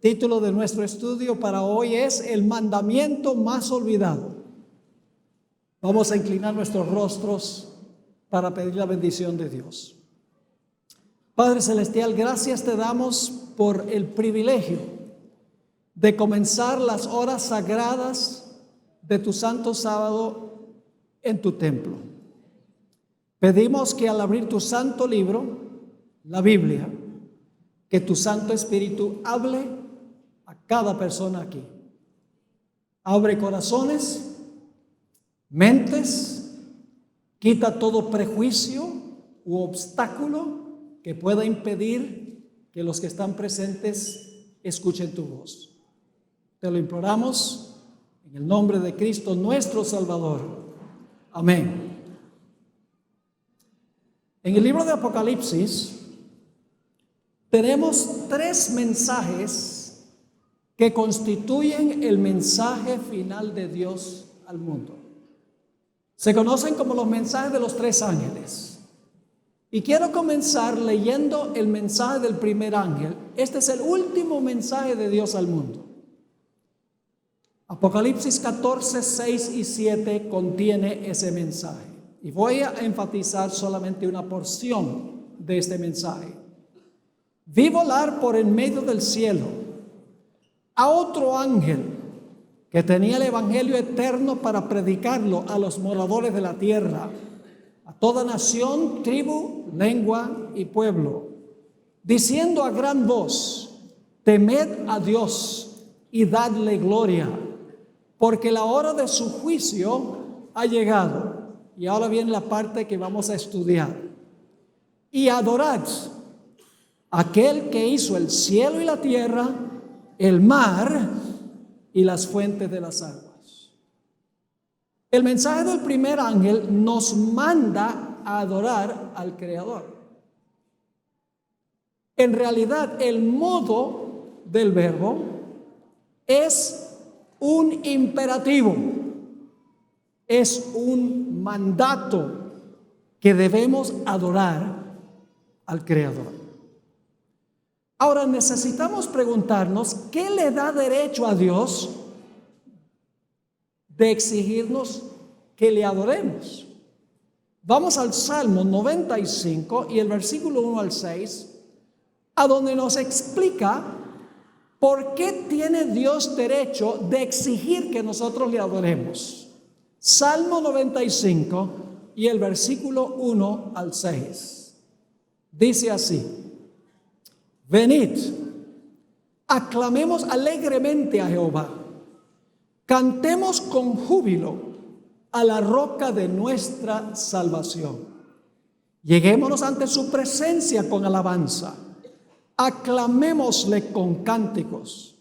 título de nuestro estudio para hoy es El mandamiento más olvidado. Vamos a inclinar nuestros rostros para pedir la bendición de Dios. Padre Celestial, gracias te damos por el privilegio de comenzar las horas sagradas de tu santo sábado en tu templo. Pedimos que al abrir tu santo libro, la Biblia, que tu Santo Espíritu hable a cada persona aquí. Abre corazones, mentes, quita todo prejuicio u obstáculo que pueda impedir que los que están presentes escuchen tu voz. Te lo imploramos en el nombre de Cristo nuestro Salvador. Amén. En el libro de Apocalipsis tenemos 3 mensajes que constituyen el mensaje final de Dios al mundo. Se conocen como los mensajes de los 3 ángeles. Y quiero comenzar leyendo el mensaje del primer ángel. Este es el último mensaje de Dios al mundo. Apocalipsis 14, 6 y 7 contiene ese mensaje. Y voy a enfatizar solamente una porción de este mensaje. Vi volar por en medio del cielo a otro ángel que tenía el evangelio eterno para predicarlo a los moradores de la tierra, a toda nación, tribu, lengua y pueblo, diciendo a gran voz: temed a Dios y dadle gloria, porque la hora de su juicio ha llegado. Y ahora viene la parte que vamos a estudiar. Y adorad a aquel que hizo el cielo y la tierra, el mar y las fuentes de las aguas. El mensaje del primer ángel nos manda a adorar al Creador. En realidad, el modo del verbo es un imperativo, es un mandato que debemos adorar al Creador. Ahora necesitamos preguntarnos, ¿qué le da derecho a Dios de exigirnos que le adoremos? Vamos al Salmo 95 y el versículo 1 al 6, a donde nos explica por qué tiene Dios derecho de exigir que nosotros le adoremos. Salmo 95 y el versículo 1 al 6. Dice así: venid, aclamemos alegremente a Jehová, cantemos con júbilo a la roca de nuestra salvación. Lleguémonos ante su presencia con alabanza, aclamémosle con cánticos,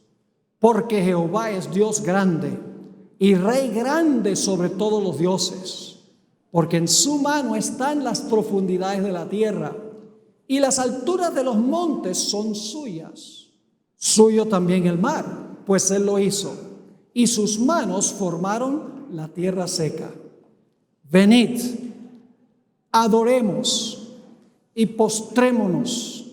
porque Jehová es Dios grande y Rey grande sobre todos los dioses, porque en su mano están las profundidades de la tierra, y las alturas de los montes son suyas. Suyo también el mar, pues él lo hizo, y sus manos formaron la tierra seca. Venid, adoremos y postrémonos,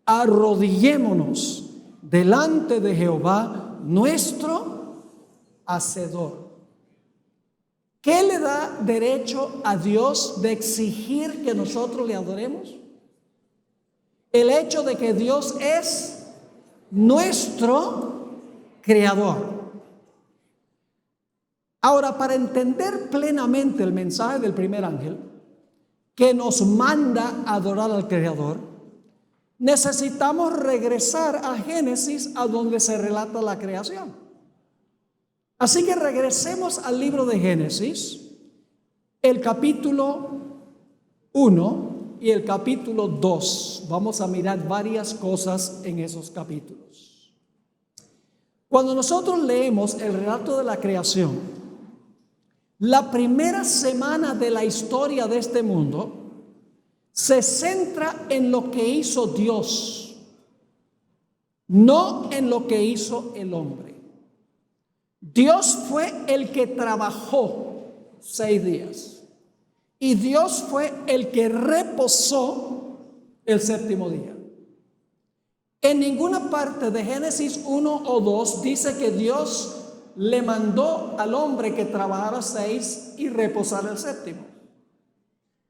arrodillémonos delante de Jehová nuestro Hacedor. ¿Qué le da derecho a Dios de exigir que nosotros le adoremos? El hecho de que Dios es nuestro Creador. Ahora, para entender plenamente el mensaje del primer ángel, que nos manda a adorar al Creador, necesitamos regresar a Génesis, a donde se relata la creación. Así que regresemos al libro de Génesis, el capítulo 1 y el capítulo 2. Vamos a mirar varias cosas en esos capítulos. Cuando nosotros leemos el relato de la creación, la primera semana de la historia de este mundo se centra en lo que hizo Dios, no en lo que hizo el hombre. Dios fue el que trabajó 6 días y Dios fue el que reposó el 7º día. En ninguna parte de Génesis 1 o 2 dice que Dios le mandó al hombre que trabajara 6 y reposara el séptimo.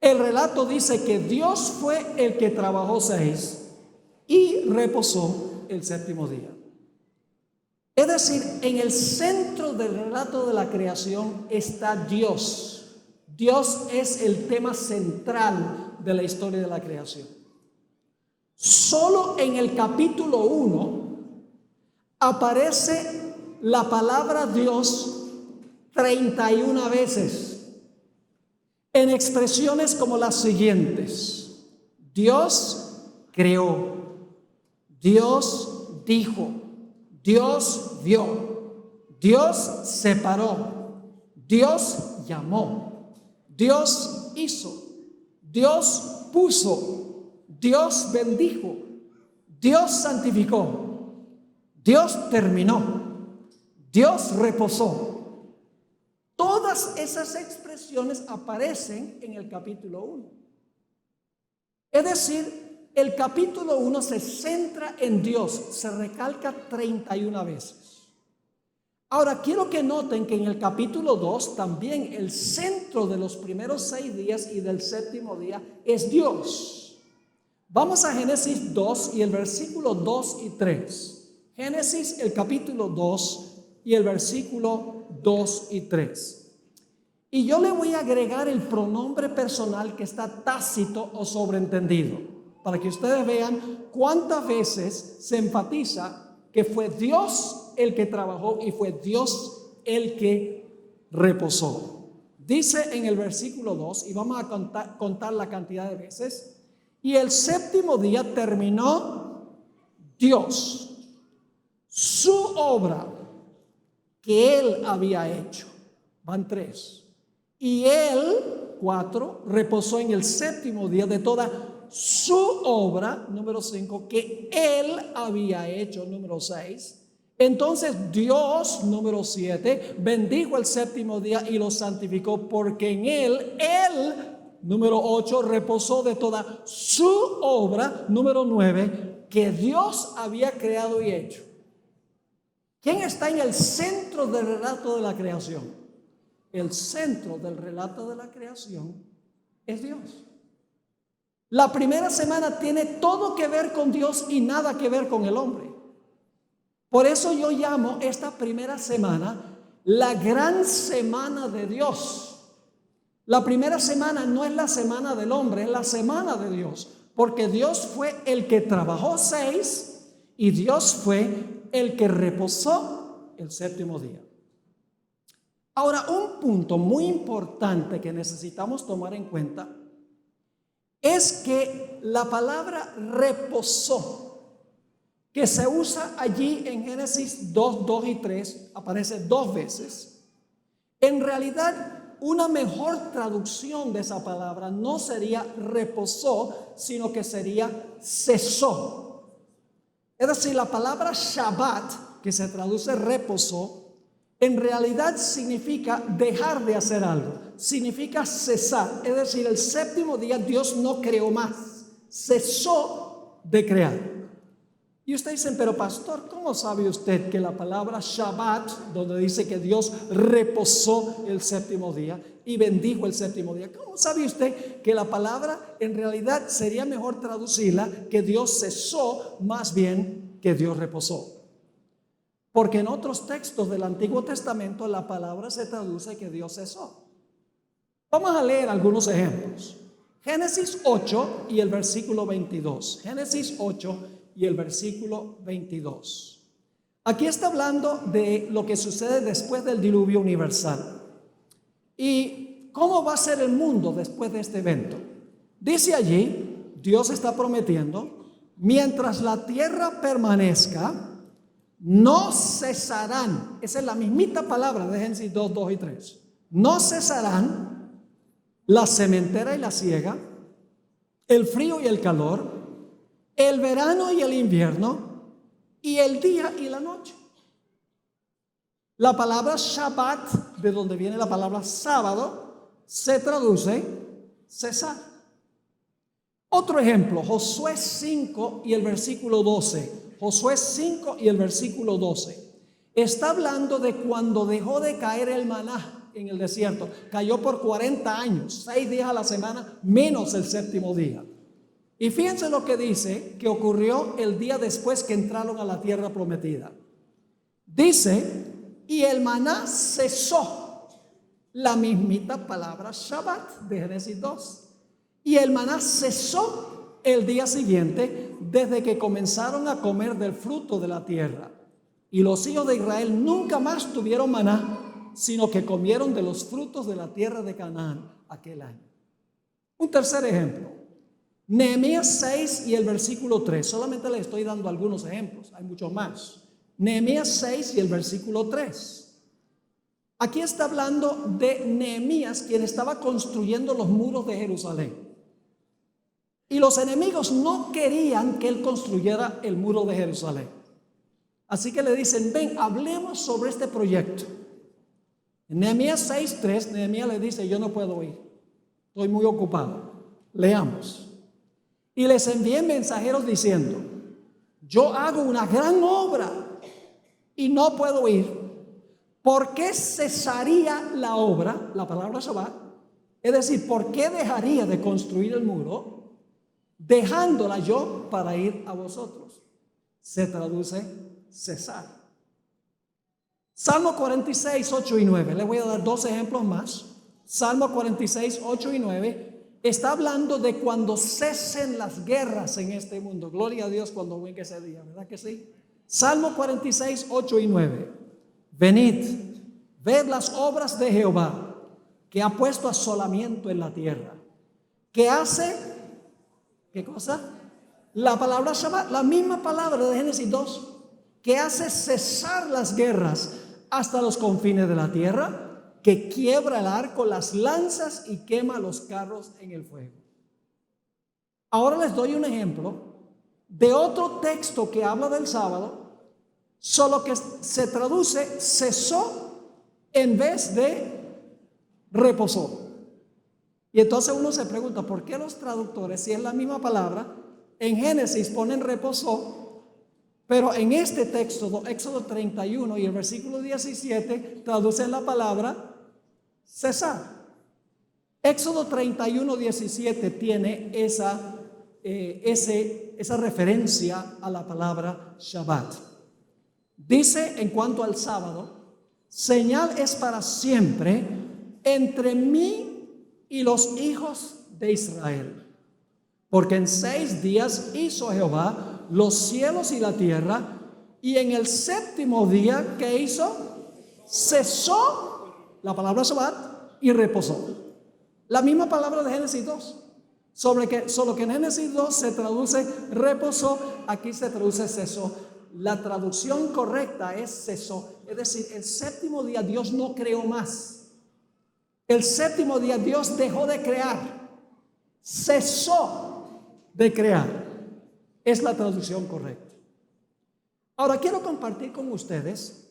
El relato dice que Dios fue el que trabajó 6 y reposó el séptimo día. Es decir, en el centro del relato de la creación está Dios. Dios es el tema central de la historia de la creación. Solo en el capítulo 1 aparece la palabra Dios 31 veces en expresiones como las siguientes: Dios creó, Dios dijo, Dios vio, Dios separó, Dios llamó, Dios hizo, Dios puso, Dios bendijo, Dios santificó, Dios terminó, Dios reposó. Todas esas expresiones aparecen en el capítulo 1. Es decir, el capítulo 1 se centra en Dios, se recalca 31 veces. Ahora, quiero que noten que en el capítulo 2 también el centro de los primeros 6 días y del séptimo día es Dios. Vamos a Génesis 2 y el versículo 2 y 3. Génesis, el capítulo 2 y el versículo 2 y 3. Y yo le voy a agregar el pronombre personal que está tácito o sobreentendido, para que ustedes vean cuántas veces se enfatiza que fue Dios el que trabajó y fue Dios el que reposó. Dice en el versículo 2, y vamos a contar la cantidad de veces: y el séptimo día terminó Dios su obra que Él había hecho. Van 3. Y Él, 4, reposó en el séptimo día de toda su obra, número 5, que Él había hecho, número 6. Entonces Dios, número 7, bendijo el séptimo día y lo santificó, porque en Él, número 8, reposó de toda su obra, número 9, que Dios había creado y hecho. ¿Quién está en el centro del relato de la creación? El centro del relato de la creación es Dios. La primera semana tiene todo que ver con Dios y nada que ver con el hombre. Por eso yo llamo esta primera semana la gran semana de Dios. La primera semana no es la semana del hombre, es la semana de Dios, porque Dios fue el que trabajó 6 y Dios fue el que reposó el séptimo día. Ahora, un punto muy importante que necesitamos tomar en cuenta es que la palabra reposó, que se usa allí en Génesis 2, 2 y 3, aparece 2 veces. En realidad, una mejor traducción de esa palabra no sería reposó, sino que sería cesó. Es decir, la palabra Shabbat, que se traduce reposó, en realidad significa dejar de hacer algo, significa cesar. Es decir, el séptimo día Dios no creó más, cesó de crear. Y ustedes dicen, pero pastor, ¿cómo sabe usted que la palabra Shabbat, donde dice que Dios reposó el séptimo día y bendijo el séptimo día, cómo sabe usted que la palabra en realidad sería mejor traducirla que Dios cesó más bien que Dios reposó? Porque en otros textos del Antiguo Testamento la palabra se traduce que Dios cesó. Vamos a leer algunos ejemplos. Génesis 8 y el versículo 22. Génesis 8 y el versículo 22. Aquí está hablando de lo que sucede después del diluvio universal. ¿Y cómo va a ser el mundo después de este evento? Dice allí, Dios está prometiendo, mientras la tierra permanezca, no cesarán. Esa es la mismita palabra de Génesis 2, 2 y 3. No cesarán la sementera y la siega, el frío y el calor, el verano y el invierno, y el día y la noche. La palabra Shabbat, de donde viene la palabra sábado, se traduce cesar. Otro ejemplo, Josué 5 y el versículo 12. Josué 5 y el versículo 12. Está hablando de cuando dejó de caer el maná en el desierto. Cayó por 40 años, 6 días a la semana, menos el séptimo día. Y fíjense lo que dice que ocurrió el día después que entraron a la tierra prometida. Dice, y el maná cesó, la mismita palabra Shabbat de Génesis 2. Y el maná cesó el día siguiente desde que comenzaron a comer del fruto de la tierra. Y los hijos de Israel nunca más tuvieron maná, sino que comieron de los frutos de la tierra de Canaán aquel año. Un tercer ejemplo, Nehemías 6 y el versículo 3. Solamente le estoy dando algunos ejemplos, hay muchos más. Nehemías 6 y el versículo 3. Aquí está hablando de Nehemías, quien estaba construyendo los muros de Jerusalén. Y los enemigos no querían que él construyera el muro de Jerusalén. Así que le dicen, ven, hablemos sobre este proyecto. En Nehemías 6:3, Nehemías le dice, yo no puedo ir, estoy muy ocupado. Leamos. Y les envié mensajeros diciendo, yo hago una gran obra y no puedo ir. ¿Por qué cesaría la obra, la palabra Shabbat? Es decir, ¿por qué dejaría de construir el muro, dejándola yo para ir a vosotros? Se traduce cesar. Salmo 46, 8 y 9. Les voy a dar 2 ejemplos más. Salmo 46, 8 y 9 está hablando de cuando cesen las guerras en este mundo. Gloria a Dios cuando venga ese día, ¿verdad que sí? Salmo 46, 8 y 9. Venid, ved las obras de Jehová, que ha puesto asolamiento en la tierra, que hace, ¿qué cosa? La palabra Shabbat, la misma palabra de Génesis 2, que hace cesar las guerras hasta los confines de la tierra, que quiebra el arco, las lanzas y quema los carros en el fuego. Ahora les doy un ejemplo de otro texto que habla del sábado, solo que se traduce cesó en vez de reposó. Y entonces uno se pregunta, ¿por qué los traductores, si es la misma palabra, en Génesis ponen reposó, pero en este texto, Éxodo 31 y el versículo 17, traducen la palabra cesar? Éxodo 31, 17 tiene esa referencia a la palabra Shabbat. Dice en cuanto al sábado, señal es para siempre entre mí y los hijos de Israel. Porque en 6 días hizo Jehová los cielos y la tierra, y en el séptimo día, ¿qué hizo? Cesó la palabra Shabbat y reposó. La misma palabra de Génesis 2. Solo que en Génesis 2 se traduce reposó, aquí se traduce cesó. La traducción correcta es cesó. Es decir, el séptimo día Dios no creó más. El séptimo día Dios dejó de crear. Cesó de crear. Es la traducción correcta. Ahora quiero compartir con ustedes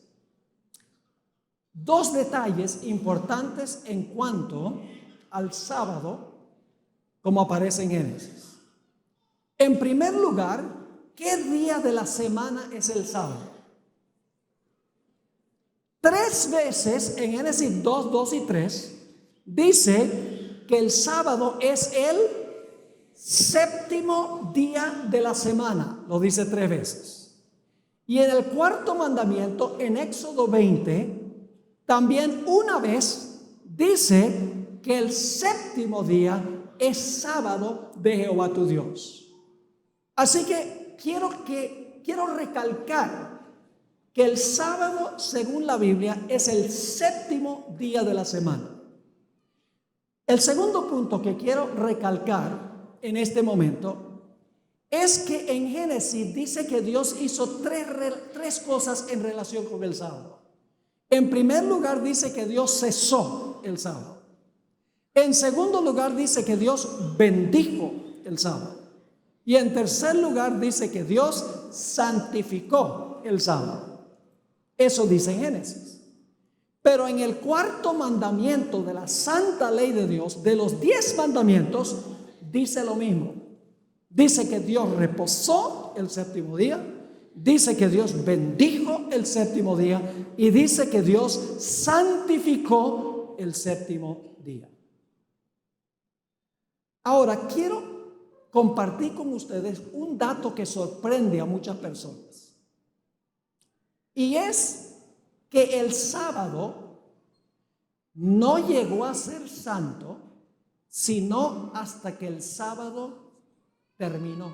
2 detalles importantes en cuanto al sábado, como aparece en Génesis. En primer lugar, ¿qué día de la semana es el sábado? 3 veces en Génesis 2, 2 y 3 dice que el sábado es el séptimo día de la semana. Lo dice 3 veces. Y en el 4º mandamiento, en Éxodo 20, también una vez dice que el séptimo día es sábado de Jehová tu Dios. Así que quiero recalcar que el sábado, según la Biblia, es el séptimo día de la semana. El segundo punto que quiero recalcar en este momento es que en Génesis dice que Dios hizo tres cosas en relación con el sábado. En primer lugar dice que Dios cesó el sábado. En segundo lugar dice que Dios bendijo el sábado. Y en tercer lugar dice que Dios santificó el sábado. Eso dice en Génesis. Pero en el 4º mandamiento de la santa ley de Dios, de los 10 mandamientos, dice lo mismo. Dice que Dios reposó el séptimo día dice que Dios bendijo el séptimo día y dice que Dios santificó el séptimo día. Ahora, quiero compartir con ustedes un dato que sorprende a muchas personas. Y es que el sábado no llegó a ser santo, sino hasta que el sábado terminó.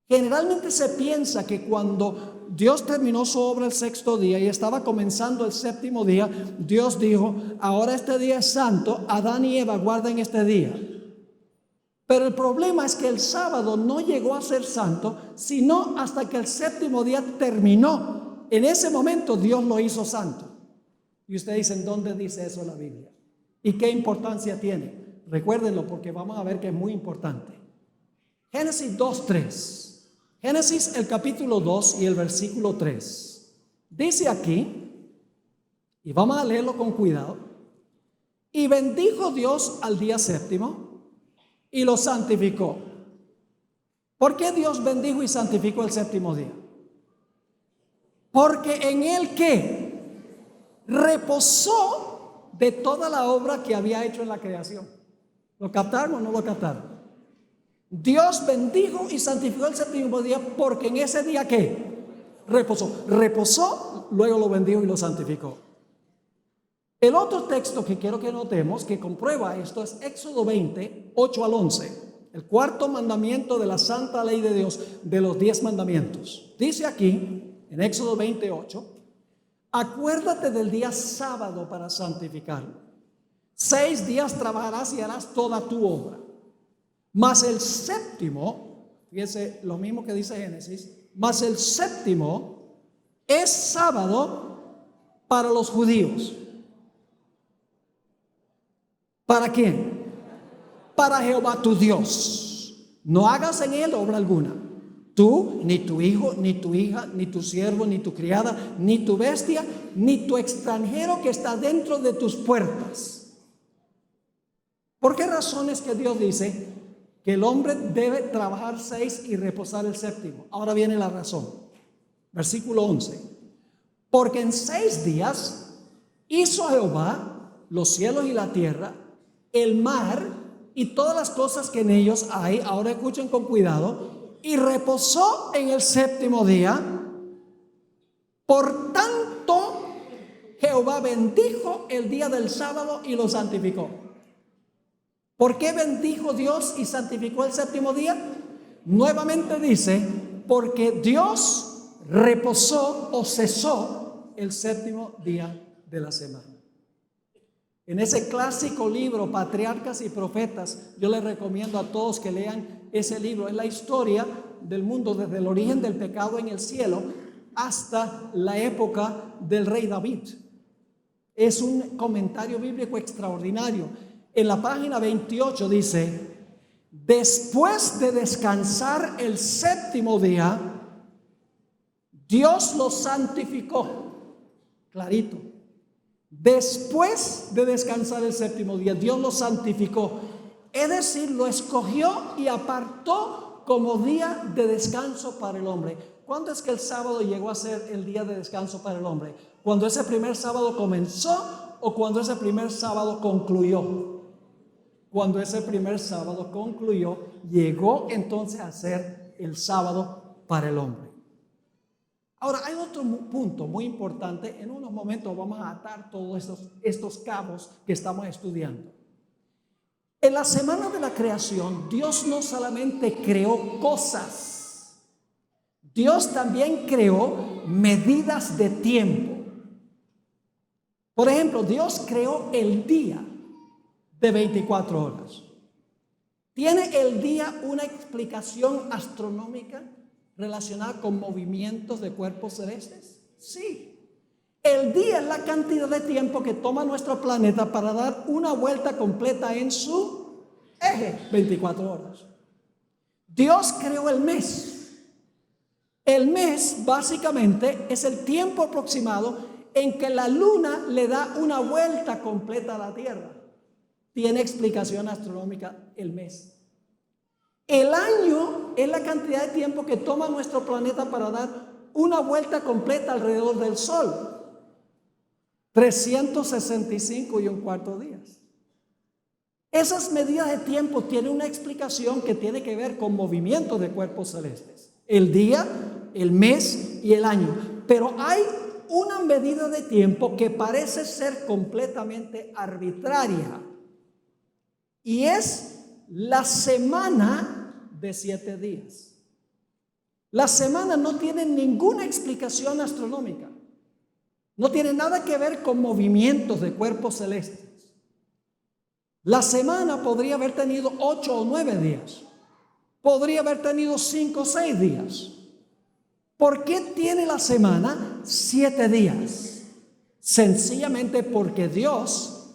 Generalmente se piensa que cuando Dios terminó su obra el sexto día y estaba comenzando el séptimo día, Dios dijo: ahora este día es santo, Adán y Eva guarden este día. Pero el problema es que el sábado no llegó a ser santo, sino hasta que el séptimo día terminó. En ese momento Dios lo hizo santo. Y ustedes dicen: ¿dónde dice eso la Biblia? ¿Y qué importancia tiene? Recuérdenlo, porque vamos a ver que es muy importante. Génesis 2:3. Génesis el capítulo 2 y el versículo 3. Dice aquí, y vamos a leerlo con cuidado: y bendijo Dios al día séptimo y lo santificó. ¿Por qué Dios bendijo y santificó el séptimo día? Porque en él, ¿qué? Reposó de toda la obra que había hecho en la creación. ¿Lo captaron o no lo captaron? Dios bendijo y santificó el séptimo día porque en ese día, ¿qué? Reposó, luego lo bendijo y lo santificó. El otro texto que quiero que notemos, que comprueba esto, es Éxodo 20, 8 al 11. El cuarto mandamiento de la santa ley de Dios, de los 10 mandamientos. Dice aquí, en Éxodo 28, acuérdate del día sábado para santificarlo. 6 días trabajarás y harás toda tu obra. Mas el séptimo, fíjese lo mismo que dice Génesis, mas el séptimo es sábado para los judíos. ¿Para quién? Para Jehová tu Dios. No hagas en él obra alguna. Tú, ni tu hijo, ni tu hija, ni tu siervo, ni tu criada, ni tu bestia, ni tu extranjero que está dentro de tus puertas. ¿Por qué razones que Dios dice que el hombre debe trabajar 6 y reposar el séptimo? Ahora viene la razón. Versículo 11. Porque en 6 días hizo Jehová los cielos y la tierra, el mar y todas las cosas que en ellos hay. Ahora escuchen con cuidado. Y reposó en el séptimo día. Por tanto, Jehová bendijo el día del sábado y lo santificó. ¿Por qué bendijo Dios y santificó el séptimo día? Nuevamente dice, porque Dios reposó o cesó el séptimo día de la semana. En ese clásico libro, Patriarcas y Profetas, yo les recomiendo a todos que lean ese libro. Es la historia del mundo desde el origen del pecado en el cielo hasta la época del rey David. Es un comentario bíblico extraordinario. En la página 28 dice: después de descansar el séptimo día, Dios lo santificó. Clarito. Después de descansar el séptimo día, Dios lo santificó. Es decir, lo escogió y apartó como día de descanso para el hombre. ¿Cuándo es que el sábado llegó a ser el día de descanso para el hombre? ¿Cuando ese primer sábado comenzó o cuando ese primer sábado concluyó? Cuando ese primer sábado concluyó, llegó entonces a ser el sábado para el hombre. Ahora, hay otro punto muy importante. En unos momentos vamos a atar todos estos cabos que estamos estudiando. En la semana de la creación, Dios no solamente creó cosas, Dios también creó medidas de tiempo. Por ejemplo, Dios creó el día de 24 horas. ¿Tiene el día una explicación astronómica relacionada con movimientos de cuerpos celestes? Sí. El día es la cantidad de tiempo que toma nuestro planeta para dar una vuelta completa en su eje, 24 horas. Dios creó el mes. El mes básicamente es el tiempo aproximado en que la luna le da una vuelta completa a la Tierra. Tiene explicación astronómica el mes. El año es la cantidad de tiempo que toma nuestro planeta para dar una vuelta completa alrededor del Sol. 365 y un cuarto días. Esas medidas de tiempo tienen una explicación que tiene que ver con movimientos de cuerpos celestes. El día, el mes y el año. Pero hay una medida de tiempo que parece ser completamente arbitraria. Y es la semana de 7 días. La semana no tiene ninguna explicación astronómica. No tiene nada que ver con movimientos de cuerpos celestes. La semana podría haber tenido 8 o 9 días. Podría haber tenido 5 o 6 días. ¿Por qué tiene la semana 7 días? Sencillamente porque Dios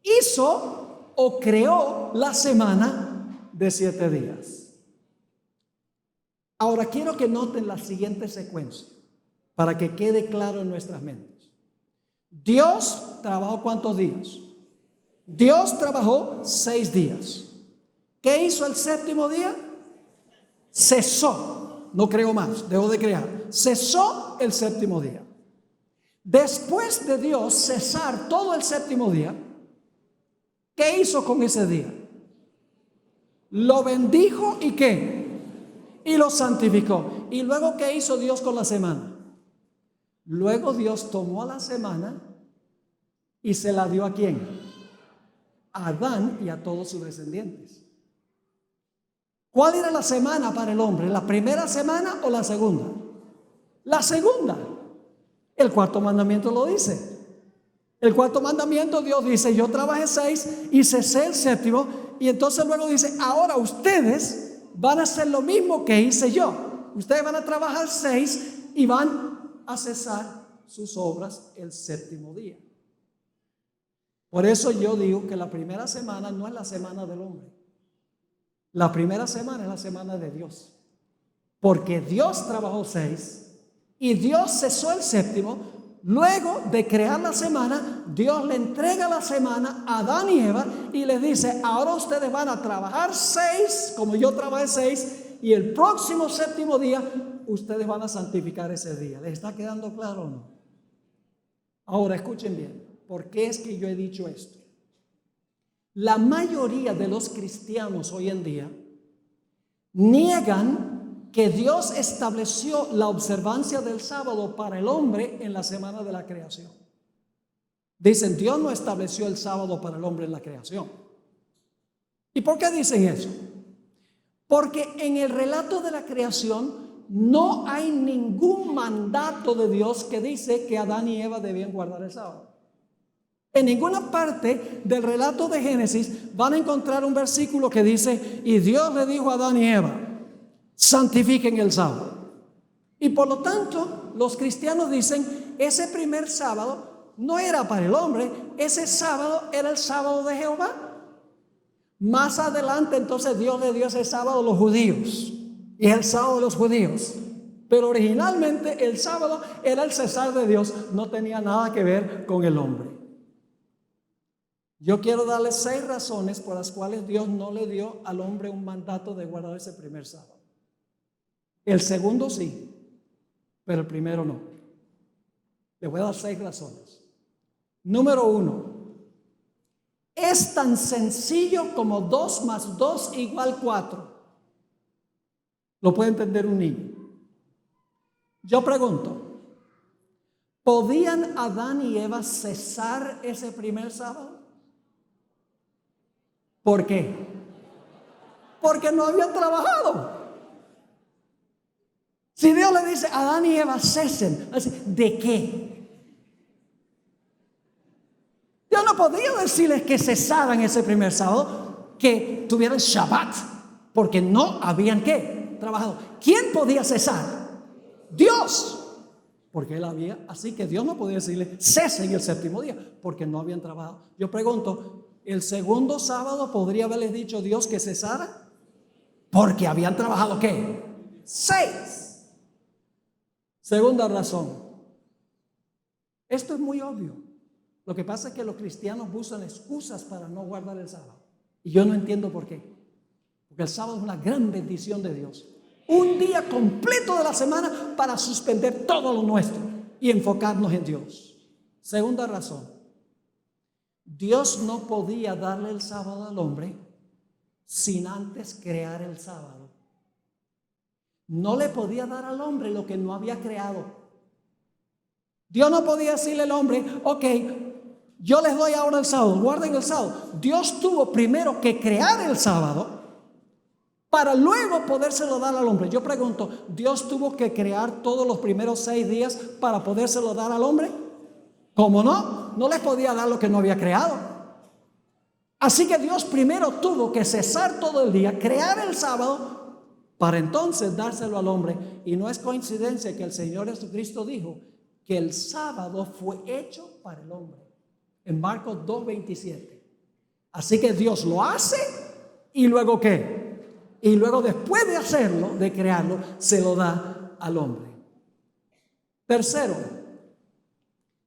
hizo o creó la semana de 7 días. Ahora quiero que noten la siguiente secuencia para que quede claro en nuestras mentes. Dios trabajó ¿cuántos días? Dios trabajó 6 días. ¿Qué hizo el séptimo día? Cesó. No creó más, dejó de crear. Cesó el séptimo día. Después de Dios cesar todo el séptimo día, ¿qué hizo con ese día? Lo bendijo y ¿qué? Y lo santificó. ¿Y luego qué hizo Dios con la semana? Luego Dios tomó a la semana y se la dio ¿a quién? A Adán y a todos sus descendientes. ¿Cuál era la semana para el hombre? ¿La primera semana o la segunda? La segunda. El cuarto mandamiento lo dice. El cuarto mandamiento Dios dice, yo trabajé 6 y cesé el séptimo. Y entonces luego dice, ahora ustedes van a hacer lo mismo que hice yo. Ustedes van a trabajar 6 y van a cesar sus obras el séptimo día. Por eso yo digo que la primera semana no es la semana del hombre. La primera semana es la semana de Dios. Porque Dios trabajó 6 y Dios cesó el séptimo. Luego de crear la semana, Dios le entrega la semana a Adán y Eva y les dice, ahora ustedes van a trabajar 6, como yo trabajé 6, y el próximo séptimo día, ustedes van a santificar ese día. ¿Les está quedando claro o no? Ahora escuchen bien. ¿Por qué es que yo he dicho esto? La mayoría de los cristianos hoy en día niegan que Dios estableció la observancia del sábado para el hombre en la semana de la creación. Dicen, Dios no estableció el sábado para el hombre en la creación. ¿Y por qué dicen eso? Porque en el relato de la creación no hay ningún mandato de Dios que dice que Adán y Eva debían guardar el sábado. En ninguna parte del relato de Génesis van a encontrar un versículo que dice, y Dios le dijo a Adán y Eva, santifiquen el sábado. Y por lo tanto, los cristianos dicen, ese primer sábado no era para el hombre, ese sábado era el sábado de Jehová. Más adelante entonces Dios le dio ese sábado a los judíos, y es el sábado de los judíos. Pero originalmente el sábado era el cesar de Dios, no tenía nada que ver con el hombre. Yo quiero darles 6 razones por las cuales Dios no le dio al hombre un mandato de guardar ese primer sábado. El segundo sí, pero el primero no. Le voy a dar 6 razones. Número 1, es tan sencillo como 2 más 2 igual 4. Lo puede entender un niño. Yo pregunto, ¿podían Adán y Eva cesar ese primer sábado? ¿Por qué? Porque no habían trabajado. Si Dios le dice a Adán y Eva cesen, ¿de qué? Dios no podía decirles que cesaran ese primer sábado, que tuvieran Shabbat, porque no habían ¿qué? Trabajado. ¿Quién podía cesar? Dios. Porque él había, así que Dios no podía decirle cesen el séptimo día, porque no habían trabajado. Yo pregunto, ¿el segundo sábado podría haberles dicho Dios que cesara? Porque habían trabajado ¿qué? 6. Segunda razón. Esto es muy obvio. Lo que pasa es que los cristianos usan excusas para no guardar el sábado. Y yo no entiendo por qué. Porque el sábado es una gran bendición de Dios. Un día completo de la semana para suspender todo lo nuestro y enfocarnos en Dios. Segunda razón. Dios no podía darle el sábado al hombre sin antes crear el sábado. No le podía dar al hombre lo que no había creado. Dios no podía decirle al hombre, ok, yo les doy ahora el sábado, guarden el sábado. Dios tuvo primero que crear el sábado para luego podérselo dar al hombre. Yo pregunto, ¿Dios tuvo que crear todos los primeros 6 días para podérselo dar al hombre? ¿Cómo no? No les podía dar lo que no había creado. Así que Dios primero tuvo que cesar todo el día, crear el sábado, para entonces dárselo al hombre. Y no es coincidencia que el Señor Jesucristo dijo que el sábado fue hecho para el hombre. En Marcos 2:27. Así que Dios lo hace y luego ¿qué? Y luego después de hacerlo, de crearlo, se lo da al hombre. Tercero,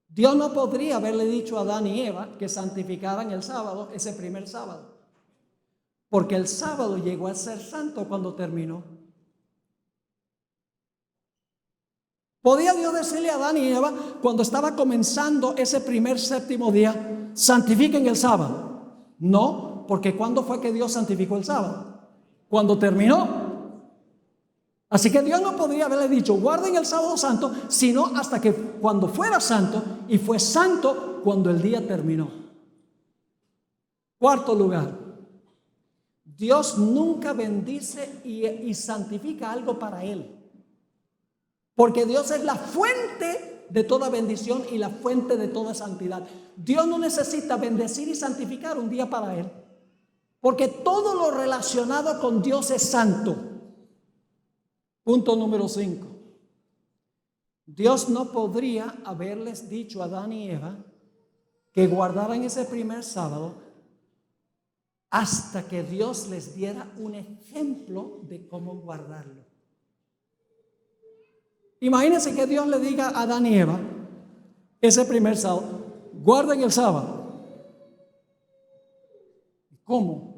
Dios no podría haberle dicho a Adán y Eva que santificaran el sábado, ese primer sábado. Porque el sábado llegó a ser santo cuando terminó. ¿Podía Dios decirle a Adán y Eva cuando estaba comenzando ese primer séptimo día, santifiquen el sábado? No, porque ¿cuándo fue que Dios santificó el sábado? Cuando terminó. Así que Dios no podría haberle dicho guarden el sábado santo, sino hasta que cuando fuera santo, y fue santo cuando el día terminó. Cuarto lugar, Dios nunca bendice y santifica algo para Él, porque Dios es la fuente de toda bendición y la fuente de toda santidad. Dios no necesita bendecir y santificar un día para Él, porque todo lo relacionado con Dios es santo. Punto número 5. Dios no podría haberles dicho a Adán y Eva que guardaran ese primer sábado hasta que Dios les diera un ejemplo de cómo guardarlo. Imagínense que Dios le diga a Adán y Eva ese primer sábado, guarden el sábado. ¿Cómo?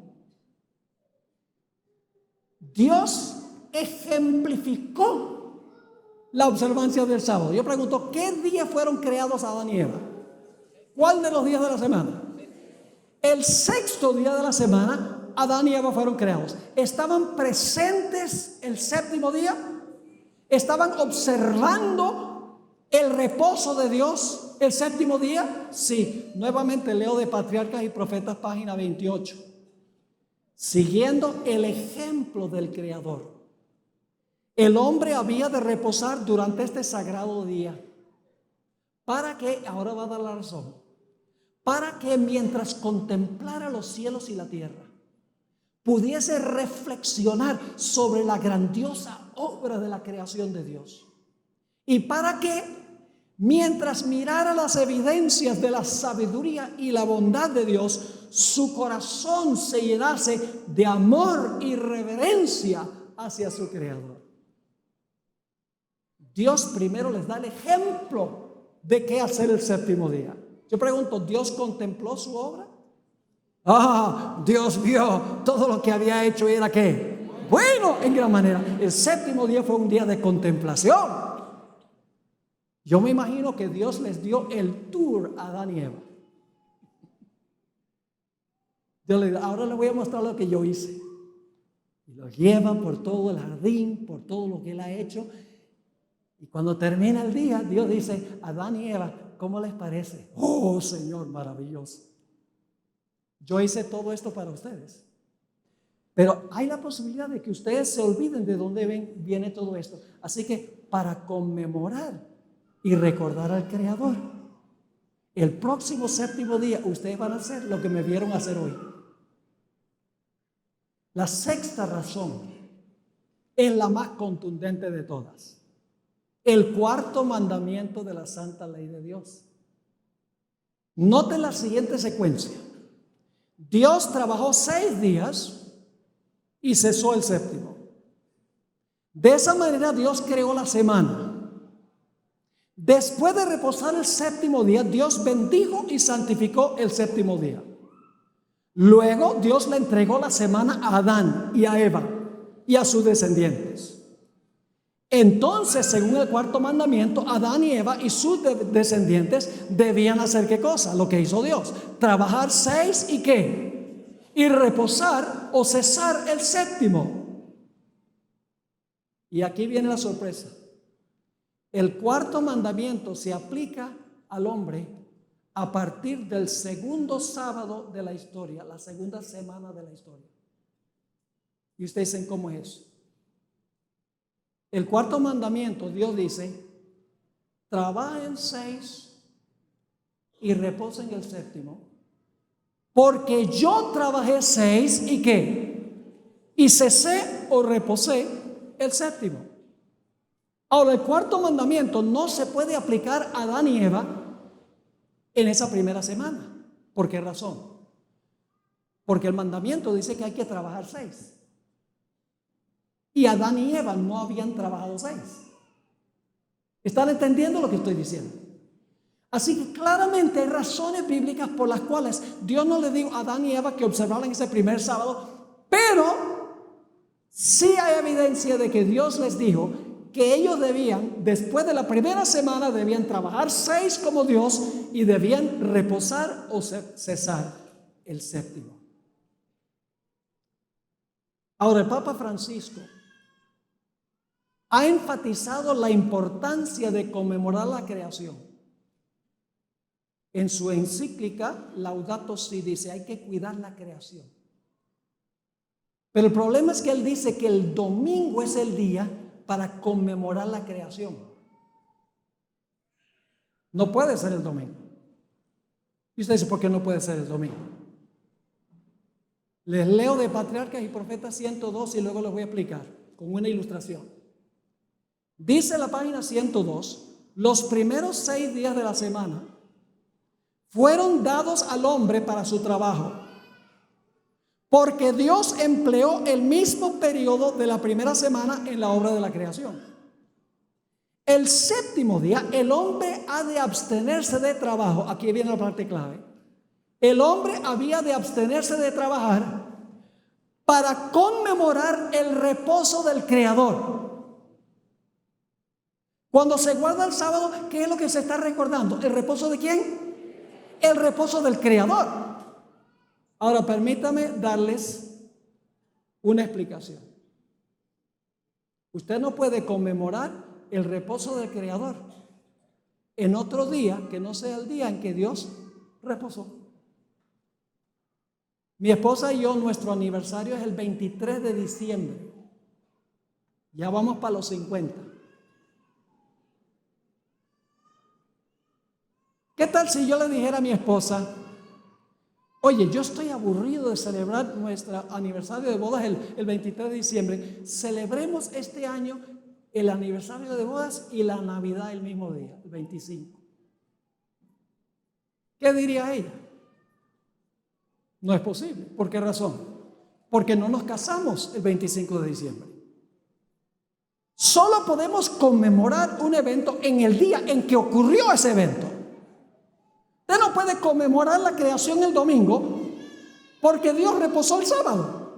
Dios ejemplificó la observancia del sábado. Yo pregunto, ¿qué días fueron creados Adán y Eva? ¿Cuál de los días de la semana? El sexto día de la semana, Adán y Eva fueron creados. ¿Estaban presentes el séptimo día? ¿Estaban observando el reposo de Dios el séptimo día? Sí. Nuevamente leo de Patriarcas y Profetas, página 28. Siguiendo el ejemplo del Creador, el hombre había de reposar durante este sagrado día. ¿Para qué? Ahora va a dar la razón. Para que mientras contemplara los cielos y la tierra, pudiese reflexionar sobre la grandiosa obra de la creación de Dios. Y para que mientras mirara las evidencias de la sabiduría y la bondad de Dios, su corazón se llenase de amor y reverencia hacia su Creador. Dios primero les da el ejemplo de qué hacer el séptimo día. Yo pregunto, ¿Dios contempló su obra? Dios vio todo lo que había hecho y era ¿qué? Bueno, en gran manera. El séptimo día fue un día de contemplación. Yo me imagino que Dios les dio el tour a Adán y Eva. Ahora les voy a mostrar lo que yo hice. Y los lleva por todo el jardín, por todo lo que Él ha hecho. Y cuando termina el día, Dios dice, Adán y Eva, ¿cómo les parece? Oh, Señor, maravilloso. Yo hice todo esto para ustedes. Pero hay la posibilidad de que ustedes se olviden de dónde viene todo esto. Así que para conmemorar y recordar al Creador, el próximo séptimo día ustedes van a hacer lo que me vieron hacer hoy. La sexta razón es la más contundente de todas. El cuarto mandamiento de la santa ley de Dios. Noten la siguiente secuencia. Dios trabajó 6 días y cesó el séptimo. De esa manera Dios creó la semana. Después de reposar el séptimo día, Dios bendijo y santificó el séptimo día. Luego Dios le entregó la semana a Adán y a Eva y a sus descendientes. Entonces, según el cuarto mandamiento, Adán y Eva y sus descendientes debían hacer ¿qué cosa? Lo que hizo Dios. Trabajar 6 y ¿qué? Y reposar o cesar el séptimo. Y aquí viene la sorpresa. El cuarto mandamiento se aplica al hombre a partir del segundo sábado de la historia, la segunda semana de la historia. Y ustedes dicen, ¿cómo es eso? El cuarto mandamiento, Dios dice, trabajen 6 y reposen el séptimo, porque yo trabajé 6 y ¿qué? Y cesé o reposé el séptimo. Ahora, el cuarto mandamiento no se puede aplicar a Adán y Eva en esa primera semana. ¿Por qué razón? Porque el mandamiento dice que hay que trabajar 6. Y Adán y Eva no habían trabajado 6. ¿Están entendiendo lo que estoy diciendo? Así que claramente hay razones bíblicas por las cuales Dios no le dijo a Adán y Eva que observaran ese primer sábado, pero sí hay evidencia de que Dios les dijo que ellos debían, después de la primera semana, debían trabajar 6 como Dios y debían reposar o cesar el séptimo. Ahora, el Papa Francisco ha enfatizado la importancia de conmemorar la creación. En su encíclica Laudato Si dice, hay que cuidar la creación. Pero el problema es que él dice que el domingo es el día para conmemorar la creación. No puede ser el domingo. Y usted dice, ¿por qué no puede ser el domingo? Les leo de Patriarcas y Profetas 102 y luego les voy a explicar con una ilustración. Dice la página 102, los primeros 6 días de la semana fueron dados al hombre para su trabajo, porque Dios empleó el mismo periodo de la primera semana en la obra de la creación. El séptimo día, el hombre ha de abstenerse de trabajo. Aquí viene la parte clave. El hombre había de abstenerse de trabajar para conmemorar el reposo del Creador. Cuando se guarda el sábado, ¿qué es lo que se está recordando? ¿El reposo de quién? El reposo del Creador. Ahora, permítame darles una explicación. Usted no puede conmemorar el reposo del Creador en otro día que no sea el día en que Dios reposó. Mi esposa y yo, nuestro aniversario es el 23 de diciembre. Ya vamos para los 50. ¿Qué tal si yo le dijera a mi esposa, oye, yo estoy aburrido de celebrar nuestro aniversario de bodas el 23 de diciembre, celebremos este año el aniversario de bodas y la Navidad el mismo día, el 25? ¿Qué diría ella? No es posible. ¿Por qué razón? Porque no nos casamos el 25 de diciembre. Solo podemos conmemorar un evento en el día en que ocurrió ese evento. Usted no puede conmemorar la creación el domingo porque Dios reposó el sábado.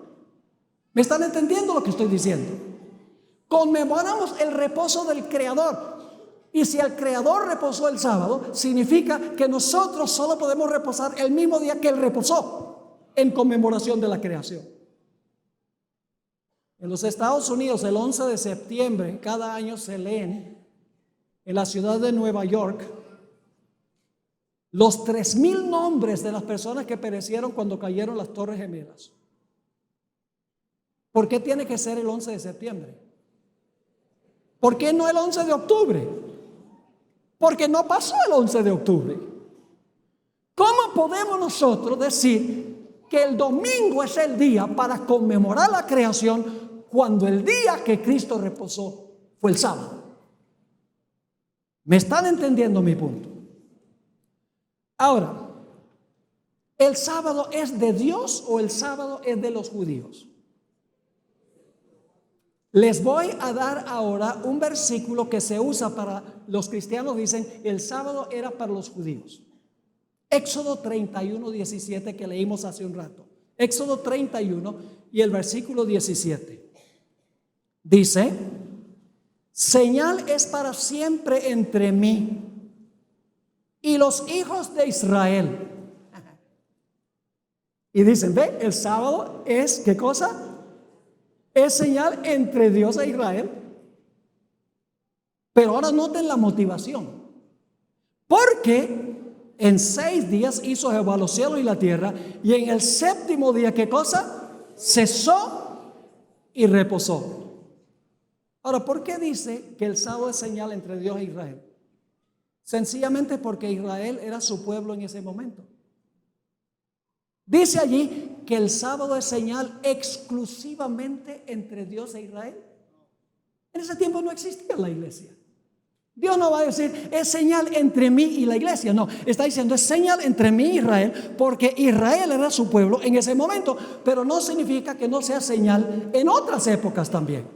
¿Me están entendiendo lo que estoy diciendo? Conmemoramos el reposo del Creador. Y si el Creador reposó el sábado, significa que nosotros solo podemos reposar el mismo día que Él reposó en conmemoración de la creación. En los Estados Unidos, el 11 de septiembre, cada año se leen en la ciudad de Nueva York los 3,000 nombres de las personas que perecieron cuando cayeron las Torres Gemelas. ¿Por qué tiene que ser el 11 de septiembre? ¿Por qué no el 11 de octubre? Porque no pasó el 11 de octubre. ¿Cómo podemos nosotros decir que el domingo es el día para conmemorar la creación cuando el día que Cristo reposó fue el sábado? ¿Me están entendiendo mi punto? Ahora, ¿el sábado es de Dios o el sábado es de los judíos? Les voy a dar ahora un versículo que se usa para los cristianos. Dicen, el sábado era para los judíos. Éxodo 31, 17 que leímos hace un rato. Éxodo 31 y el versículo 17. Dice: señal es para siempre entre mí y los hijos de Israel. Y dicen, ve, el sábado es, ¿qué cosa? Es señal entre Dios e Israel. Pero ahora noten la motivación. Porque en 6 días hizo Jehová los cielos y la tierra, y en el 7º día, ¿qué cosa? Cesó y reposó. Ahora, ¿por qué dice que el sábado es señal entre Dios e Israel? Sencillamente porque Israel era su pueblo en ese momento. Dice allí que el sábado es señal exclusivamente entre Dios e Israel. En ese tiempo no existía la iglesia. Dios no va a decir, es señal entre mí y la iglesia. No, está diciendo, es señal entre mí y Israel, porque Israel era su pueblo en ese momento. Pero no significa que no sea señal en otras épocas también.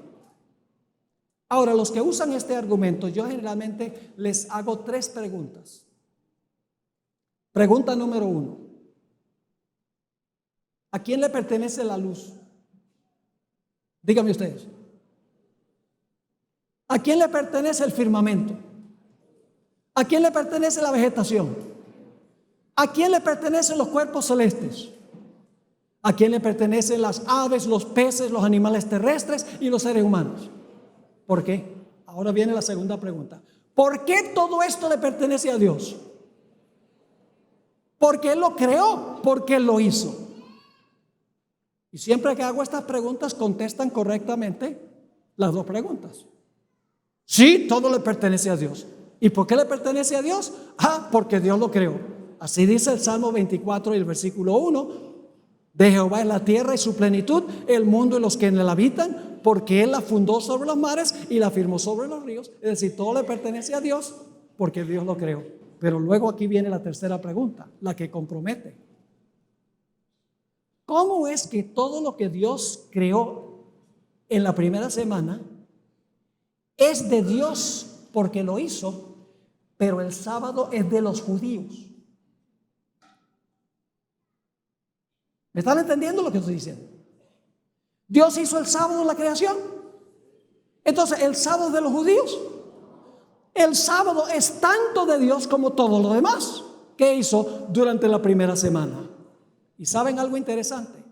Ahora, los que usan este argumento, yo generalmente les hago 3 preguntas. Pregunta número 1. ¿A quién le pertenece la luz? Díganme ustedes. ¿A quién le pertenece el firmamento? ¿A quién le pertenece la vegetación? ¿A quién le pertenecen los cuerpos celestes? ¿A quién le pertenecen las aves, los peces, los animales terrestres y los seres humanos? ¿Por qué? Ahora viene la segunda pregunta. ¿Por qué todo esto le pertenece a Dios? Porque Él lo creó, porque Él lo hizo. Y siempre que hago estas preguntas contestan correctamente las 2 preguntas. Sí, todo le pertenece a Dios. ¿Y por qué le pertenece a Dios? Porque Dios lo creó. Así dice el Salmo 24 y el versículo 1. De Jehová es la tierra y su plenitud, el mundo y los que en él habitan, porque Él la fundó sobre los mares y la firmó sobre los ríos. Es decir, todo le pertenece a Dios porque Dios lo creó. Pero luego aquí viene la tercera pregunta, la que compromete. ¿Cómo es que todo lo que Dios creó en la primera semana es de Dios porque lo hizo, pero el sábado es de los judíos? ¿Me están entendiendo lo que estoy diciendo? Dios hizo el sábado en la creación. Entonces, ¿el sábado es de los judíos? El sábado es tanto de Dios como todo lo demás que hizo durante la primera semana. ¿Y saben algo interesante?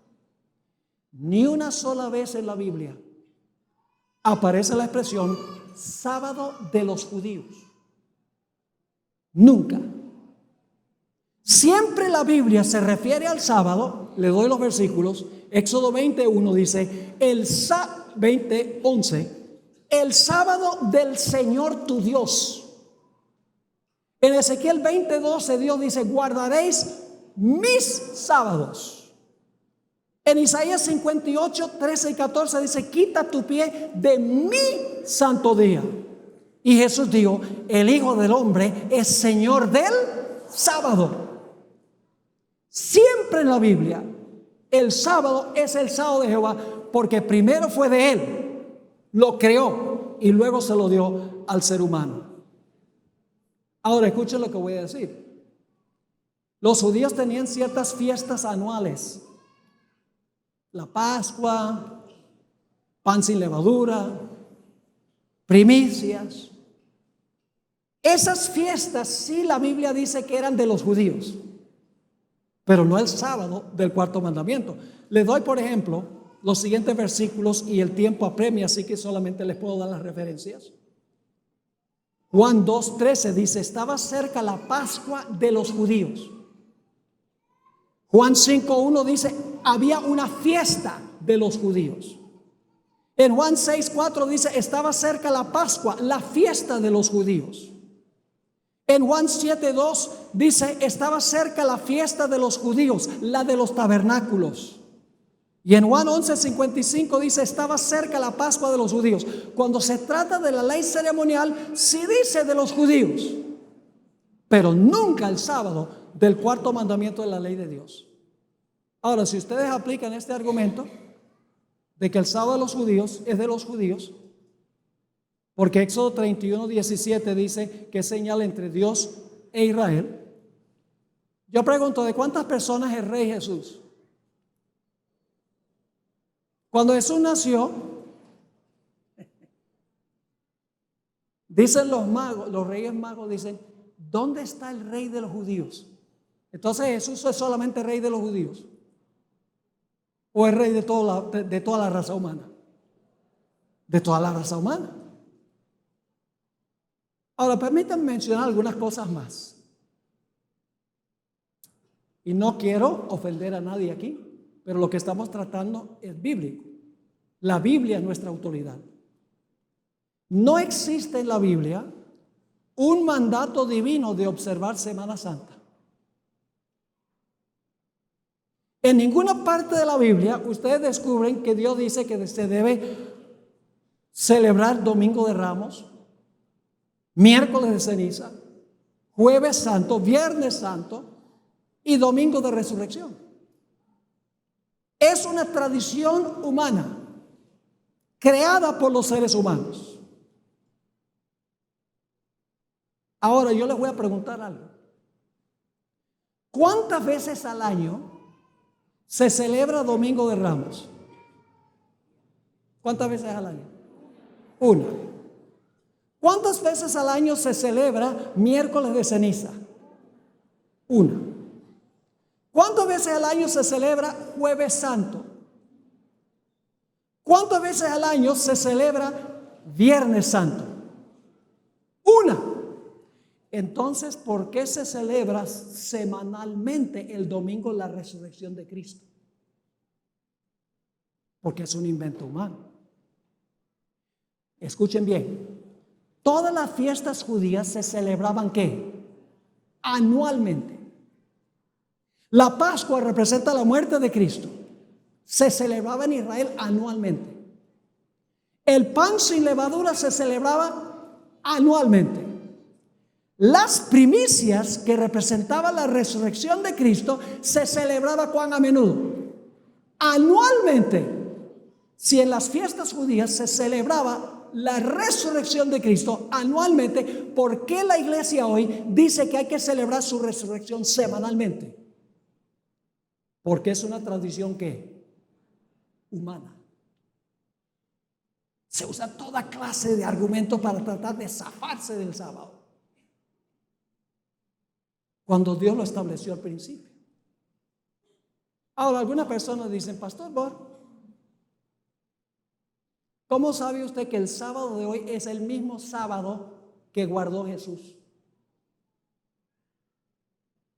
Ni una sola vez en la Biblia aparece la expresión sábado de los judíos. Nunca. Siempre la Biblia se refiere al sábado. Le doy los versículos. Éxodo 21 dice, 20:11, el sábado del Señor tu Dios. En Ezequiel 20:12 Dios dice, guardaréis mis sábados. En Isaías 58, 13 y 14 dice, quita tu pie de mi santo día. Y Jesús dijo, el Hijo del Hombre es Señor del sábado. Siempre en la Biblia el sábado es el sábado de Jehová, porque primero fue de Él, lo creó y luego se lo dio al ser humano. Ahora escuchen lo que voy a decir. Los judíos tenían ciertas fiestas anuales. La Pascua, pan sin levadura, primicias. Esas fiestas sí la Biblia dice que eran de los judíos, pero no el sábado del 4º mandamiento. Les doy, por ejemplo, los siguientes versículos y el tiempo apremia, así que solamente les puedo dar las referencias. Juan 2:13 dice, estaba cerca la Pascua de los judíos. Juan 5:1 dice, había una fiesta de los judíos. En Juan 6:4 dice, estaba cerca la Pascua, la fiesta de los judíos. En Juan 7:2 dice, estaba cerca la fiesta de los judíos, la de los tabernáculos. Y en Juan 11:55 dice, estaba cerca la Pascua de los judíos. Cuando se trata de la ley ceremonial, sí dice de los judíos, pero nunca el sábado del 4º mandamiento de la ley de Dios. Ahora, si ustedes aplican este argumento de que el sábado de los judíos es de los judíos, porque Éxodo 31:17 dice que es señal entre Dios e Israel, Yo pregunto, ¿de cuántas personas es rey Jesús? Cuando Jesús nació, dicen los magos, los reyes magos dicen, ¿dónde está el rey de los judíos? Entonces Jesús es solamente rey de los judíos. ¿O es rey de toda la raza humana? De toda la raza humana. Ahora, permítanme mencionar algunas cosas más. Y no quiero ofender a nadie aquí, pero lo que estamos tratando es bíblico. La Biblia es nuestra autoridad. No existe en la Biblia un mandato divino de observar Semana Santa. En ninguna parte de la Biblia ustedes descubren que Dios dice que se debe celebrar Domingo de Ramos, miércoles de ceniza, jueves santo, viernes santo y domingo de resurrección. Es una tradición humana creada por los seres humanos. Ahora yo les voy a preguntar algo. ¿Cuántas veces al año se celebra Domingo de Ramos? ¿Cuántas veces al año? Una. ¿Cuántas veces al año se celebra miércoles de ceniza? Una. ¿Cuántas veces al año se celebra jueves santo? ¿Cuántas veces al año se celebra viernes santo? Una. Entonces, ¿por qué se celebra semanalmente el domingo de la resurrección de Cristo? Porque es un invento humano. Escuchen bien. Todas las fiestas judías se celebraban ¿qué? Anualmente. La Pascua representa la muerte de Cristo. Se celebraba en Israel anualmente. El pan sin levadura se celebraba anualmente. Las primicias que representaban la resurrección de Cristo se celebraba ¿cuán a menudo? Anualmente. Si en las fiestas judías se celebraba la resurrección de Cristo anualmente, ¿por qué la iglesia hoy dice que hay que celebrar su resurrección semanalmente? Porque es una tradición ¿qué? Humana. Se usa toda clase de argumentos para tratar de zafarse del sábado, cuando Dios lo estableció al principio. Ahora, algunas personas dicen, Pastor Bor, ¿cómo sabe usted que el sábado de hoy es el mismo sábado que guardó Jesús?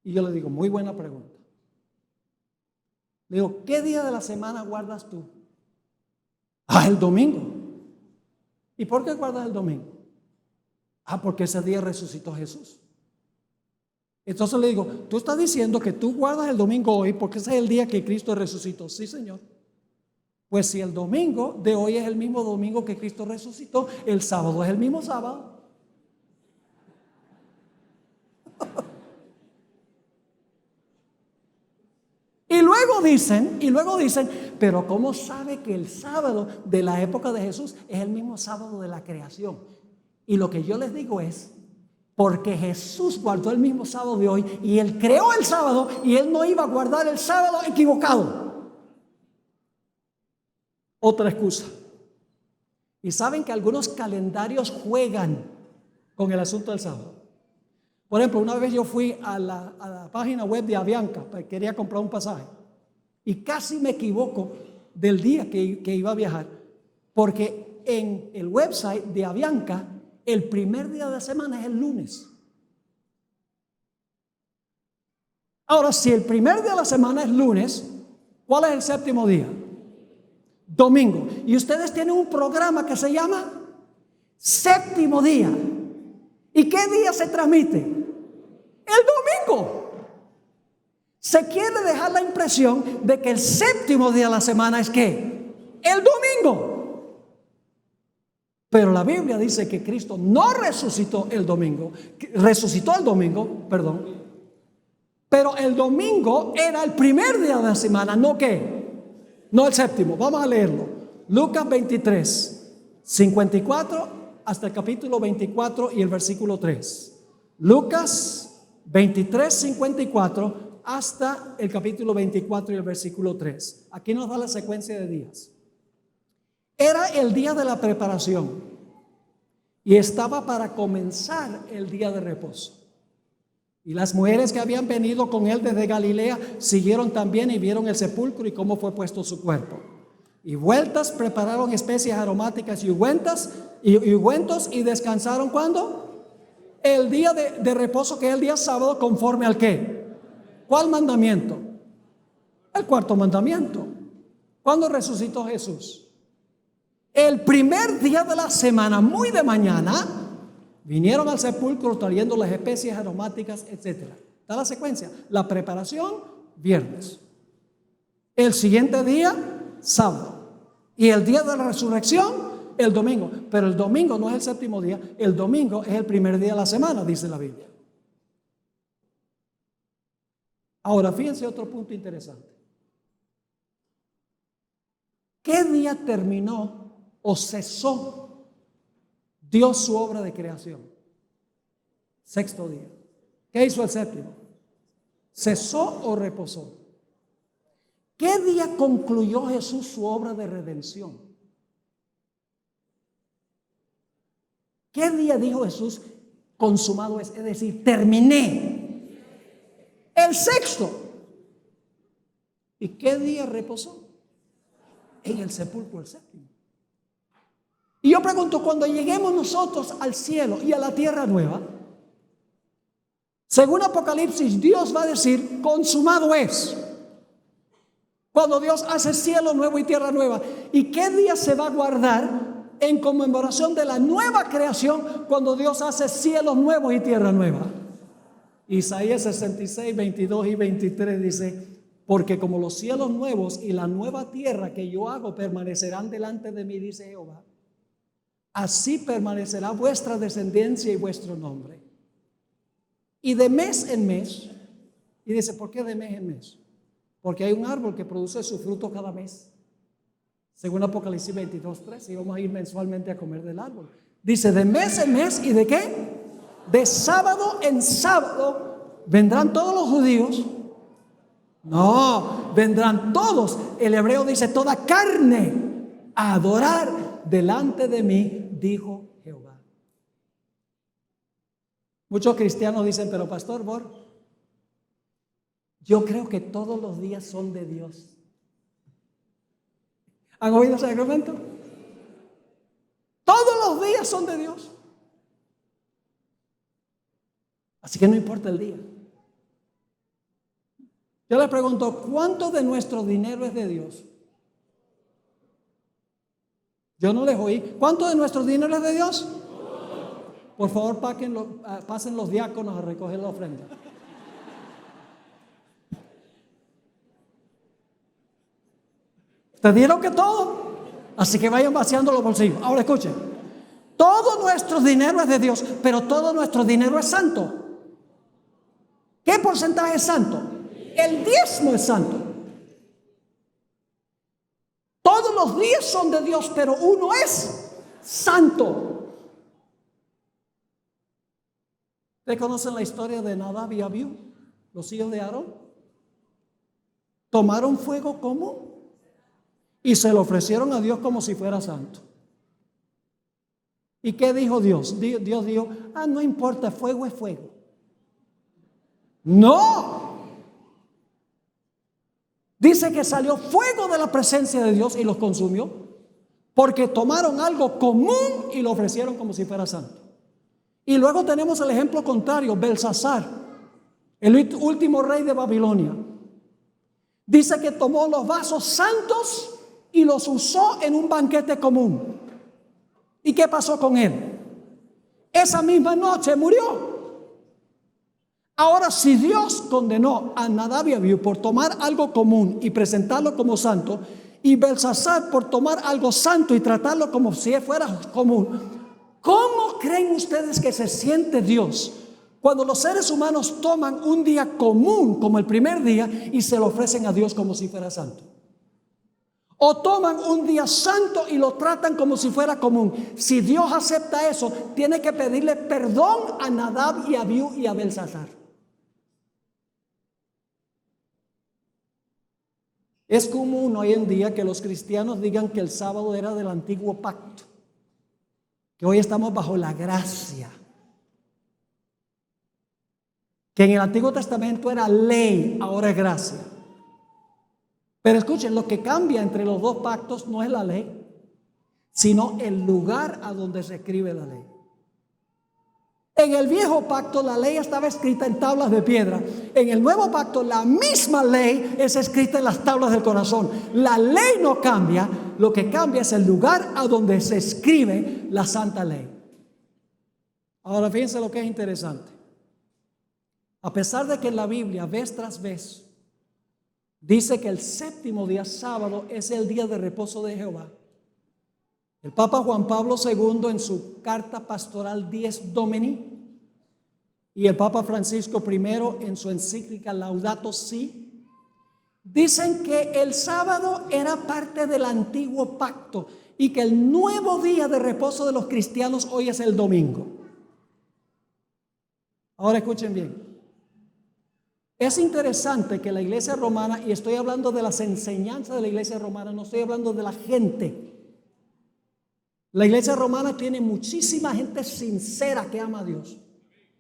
Y yo le digo, muy buena pregunta. Le digo, ¿qué día de la semana guardas tú? El domingo. ¿Y por qué guardas el domingo? Porque ese día resucitó Jesús. Entonces le digo, tú estás diciendo que tú guardas el domingo hoy porque ese es el día que Cristo resucitó. Sí, Señor. Pues si el domingo de hoy es el mismo domingo que Cristo resucitó, el sábado es el mismo sábado. Y luego dicen, pero ¿cómo sabe que el sábado de la época de Jesús es el mismo sábado de la creación? Y lo que yo les digo es, porque Jesús guardó el mismo sábado de hoy y Él creó el sábado y Él no iba a guardar el sábado equivocado. Otra excusa. Y saben que algunos calendarios juegan con el asunto del sábado. Por ejemplo, una vez yo fui a la página web de Avianca, quería comprar un pasaje y casi me equivoco del día que iba a viajar, porque en el website de Avianca el primer día de la semana es el lunes. Ahora, si el primer día de la semana es lunes, ¿cuál es el séptimo día? Domingo. Y ustedes tienen un programa que se llama Séptimo Día. ¿Y qué día se transmite? El domingo. Se quiere dejar la impresión de que el séptimo día de la semana es ¿qué? El domingo. Pero la Biblia dice que Cristo no resucitó el domingo, pero el domingo era el primer día de la semana, ¿no qué? No el séptimo. Vamos a leerlo. Lucas 23, 54 hasta el capítulo 24 y el versículo 3. Lucas 23, 54 hasta el capítulo 24 y el versículo 3. Aquí nos da la secuencia de días. Era el día de la preparación y estaba para comenzar el día de reposo. Y las mujeres que habían venido con él desde Galilea siguieron también y vieron el sepulcro y cómo fue puesto su cuerpo. Y vueltas prepararon especias aromáticas y ungüentos y descansaron ¿cuándo? El día de reposo, que es el día sábado, conforme al ¿qué? ¿Cuál mandamiento? El cuarto mandamiento. ¿Cuándo resucitó Jesús? El primer día de la semana, muy de mañana, vinieron al sepulcro trayendo las especias aromáticas, etc. Está la secuencia. La preparación, viernes. El siguiente día, sábado. Y el día de la resurrección, el domingo. Pero el domingo no es el séptimo día. El domingo es el primer día de la semana, dice la Biblia. Ahora, fíjense otro punto interesante. ¿Qué día terminó o cesó Dios su obra de creación? Sexto día. ¿Qué hizo el séptimo? ¿Cesó o reposó? ¿Qué día concluyó Jesús su obra de redención? ¿Qué día dijo Jesús consumado es? Es decir, terminé. El sexto. ¿Y qué día reposó? En el sepulcro el séptimo. Y yo pregunto, cuando lleguemos nosotros al cielo y a la tierra nueva, según Apocalipsis, Dios va a decir, consumado es. Cuando Dios hace cielo nuevo y tierra nueva. ¿Y qué día se va a guardar en conmemoración de la nueva creación cuando Dios hace cielos nuevos y tierra nueva? Isaías 66, 22 y 23 dice, porque como los cielos nuevos y la nueva tierra que yo hago permanecerán delante de mí, dice Jehová, así permanecerá vuestra descendencia y vuestro nombre. Y de mes en mes, y dice, ¿por qué de mes en mes? Porque hay un árbol que produce su fruto cada mes. Según Apocalipsis 22:3, y vamos a ir mensualmente a comer del árbol. Dice, de mes en mes, ¿y de qué? De sábado en sábado, ¿vendrán todos los judíos? No, vendrán todos. El hebreo dice, toda carne a adorar delante de mí, dijo Jehová. Muchos cristianos dicen, pero pastor Bor, yo creo que todos los días son de Dios. ¿Han oído ese argumento? Todos los días son de Dios. Así que no importa el día. Yo le pregunto, ¿cuánto de nuestro dinero es de Dios? Yo no les oí. ¿Cuánto de nuestro dinero es de Dios? Por favor, pasen los diáconos a recoger la ofrenda. ¿Te dieron que todo? Así que vayan vaciando los bolsillos. Ahora escuchen. Todo nuestro dinero es de Dios, pero todo nuestro dinero es santo. ¿Qué porcentaje es santo? El diezmo es santo. Todos los días son de Dios, pero uno es santo. ¿Ustedes conocen la historia de Nadab y Abiú, los hijos de Aarón? Tomaron fuego común y se lo ofrecieron a Dios como si fuera santo. ¿Y qué dijo Dios? Dios dijo, no importa, fuego es fuego. No. Dice que salió fuego de la presencia de Dios y los consumió, porque tomaron algo común y lo ofrecieron como si fuera santo. Y luego tenemos el ejemplo contrario, Belsasar, el último rey de Babilonia. Dice que tomó los vasos santos y los usó en un banquete común. ¿Y qué pasó con él? Esa misma noche murió. Ahora, si Dios condenó a Nadab y Abiú por tomar algo común y presentarlo como santo, y Belsasar por tomar algo santo y tratarlo como si fuera común, ¿cómo creen ustedes que se siente Dios cuando los seres humanos toman un día común como el primer día y se lo ofrecen a Dios como si fuera santo? O toman un día santo y lo tratan como si fuera común. Si Dios acepta eso, tiene que pedirle perdón a Nadab y a Abiú y a Belsasar. Es común hoy en día que los cristianos digan que el sábado era del antiguo pacto, que hoy estamos bajo la gracia, que en el Antiguo Testamento era ley, ahora es gracia. Pero escuchen, lo que cambia entre los dos pactos no es la ley, sino el lugar a donde se escribe la ley. En el viejo pacto la ley estaba escrita en tablas de piedra. En el nuevo pacto la misma ley es escrita en las tablas del corazón. La ley no cambia, lo que cambia es el lugar a donde se escribe la santa ley. Ahora fíjense lo que es interesante. A pesar de que en la Biblia vez tras vez dice que el séptimo día, sábado, es el día de reposo de Jehová, el Papa Juan Pablo II en su carta pastoral Dies Domini y el Papa Francisco I en su encíclica Laudato Si dicen que el sábado era parte del antiguo pacto y que el nuevo día de reposo de los cristianos hoy es el domingo. Ahora escuchen bien. Es interesante que la iglesia romana, y estoy hablando de las enseñanzas de la iglesia romana, no estoy hablando de la gente. La iglesia romana tiene muchísima gente sincera que ama a Dios.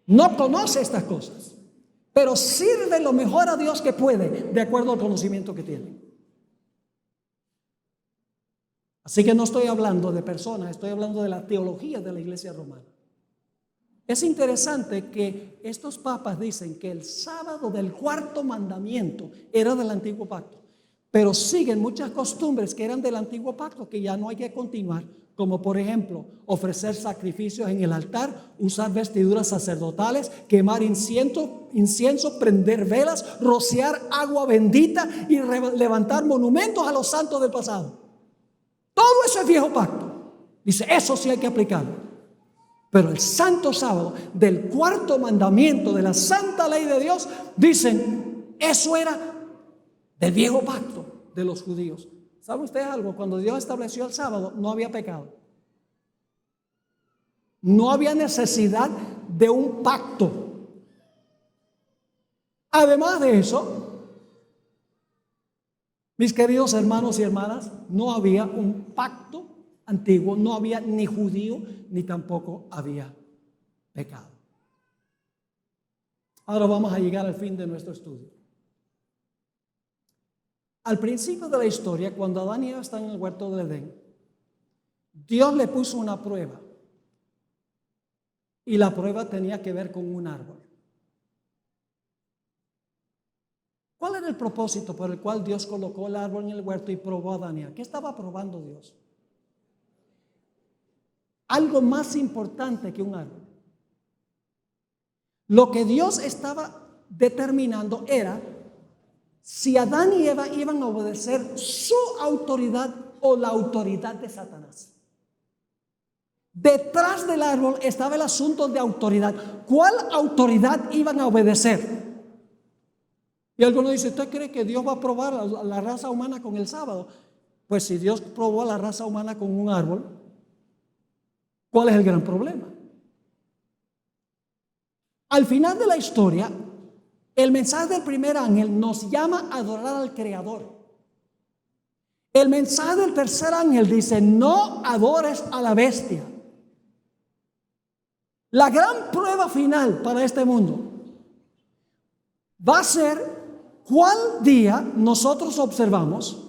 No conoce estas cosas, pero sirve lo mejor a Dios que puede, de acuerdo al conocimiento que tiene. Así que no estoy hablando de personas, estoy hablando de la teología de la iglesia romana. Es interesante que estos papas dicen que el sábado del cuarto mandamiento era del antiguo pacto, pero siguen muchas costumbres que eran del antiguo pacto que ya no hay que continuar, como por ejemplo ofrecer sacrificios en el altar, usar vestiduras sacerdotales, quemar incienso, prender velas, rociar agua bendita y levantar monumentos a los santos del pasado. Todo eso es viejo pacto. Dice, eso sí hay que aplicarlo. Pero el santo sábado del cuarto mandamiento de la santa ley de Dios, dicen, eso era del viejo pacto de los judíos. ¿Saben ustedes algo? Cuando Dios estableció el sábado, no había pecado. No había necesidad de un pacto. Además de eso, mis queridos hermanos y hermanas, no había un pacto antiguo, no había ni judío, ni tampoco había pecado. Ahora vamos a llegar al fin de nuestro estudio. Al principio de la historia, cuando Adán y Eva están en el huerto del Edén, Dios le puso una prueba. Y la prueba tenía que ver con un árbol. ¿Cuál era el propósito por el cual Dios colocó el árbol en el huerto y probó a Adán y Eva? ¿Qué estaba probando Dios? Algo más importante que un árbol. Lo que Dios estaba determinando era si Adán y Eva iban a obedecer su autoridad o la autoridad de Satanás. Detrás del árbol estaba el asunto de autoridad. ¿Cuál autoridad iban a obedecer? Y algunos dicen, ¿usted cree que Dios va a probar a la raza humana con el sábado? Pues si Dios probó a la raza humana con un árbol, ¿cuál es el gran problema? Al final de la historia, el mensaje del primer ángel nos llama a adorar al Creador. El mensaje del tercer ángel dice, no adores a la bestia. La gran prueba final para este mundo va a ser cuál día nosotros observamos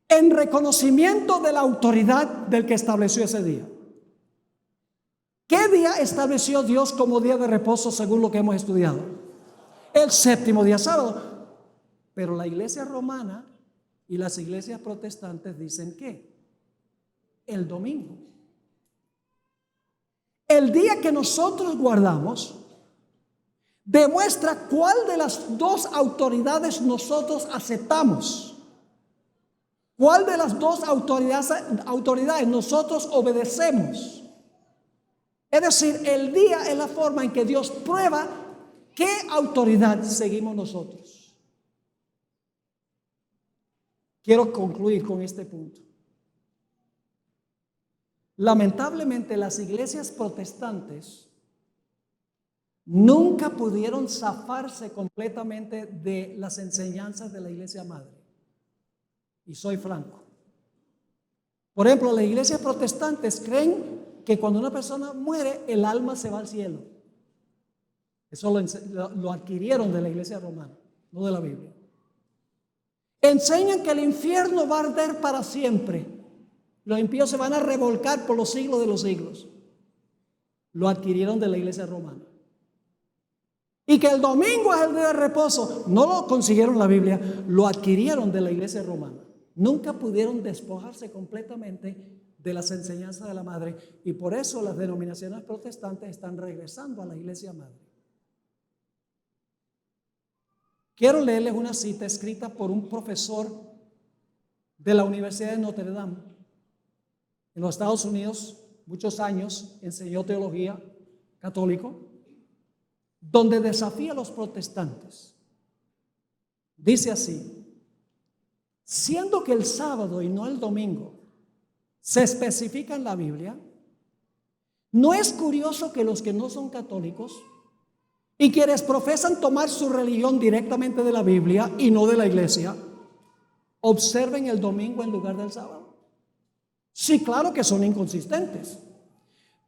en reconocimiento de la autoridad del que estableció ese día. ¿Qué día estableció Dios como día de reposo según lo que hemos estudiado? El séptimo día, sábado. Pero la iglesia romana y las iglesias protestantes dicen que el domingo. El día que nosotros guardamos demuestra cuál de las dos autoridades nosotros aceptamos. ¿Cuál de las dos autoridades nosotros obedecemos? Es decir, el día es la forma en que Dios prueba qué autoridad seguimos nosotros. Quiero concluir con este punto. Lamentablemente, las iglesias protestantes nunca pudieron zafarse completamente de las enseñanzas de la iglesia madre. y soy franco. Por ejemplo, las iglesias protestantes creen que cuando una persona muere, el alma se va al cielo. Eso lo adquirieron de la iglesia romana, no de la Biblia. Enseñan que el infierno va a arder para siempre. Los impíos se van a revolcar por los siglos de los siglos. Lo adquirieron de la iglesia romana. Y que el domingo es el día de reposo. No lo consiguieron en la Biblia, lo adquirieron de la iglesia romana. Nunca pudieron despojarse completamente de las enseñanzas de la madre, y por eso las denominaciones protestantes están regresando a la iglesia madre. Quiero leerles una cita escrita por un profesor de la Universidad de Notre Dame en los Estados Unidos. Muchos años enseñó teología católico, donde desafía a los protestantes. Dice así: siendo que el sábado y no el domingo se especifica en la Biblia, ¿no es curioso que los que no son católicos y quienes profesan tomar su religión directamente de la Biblia y no de la iglesia, observen el domingo en lugar del sábado? Sí, claro que son inconsistentes,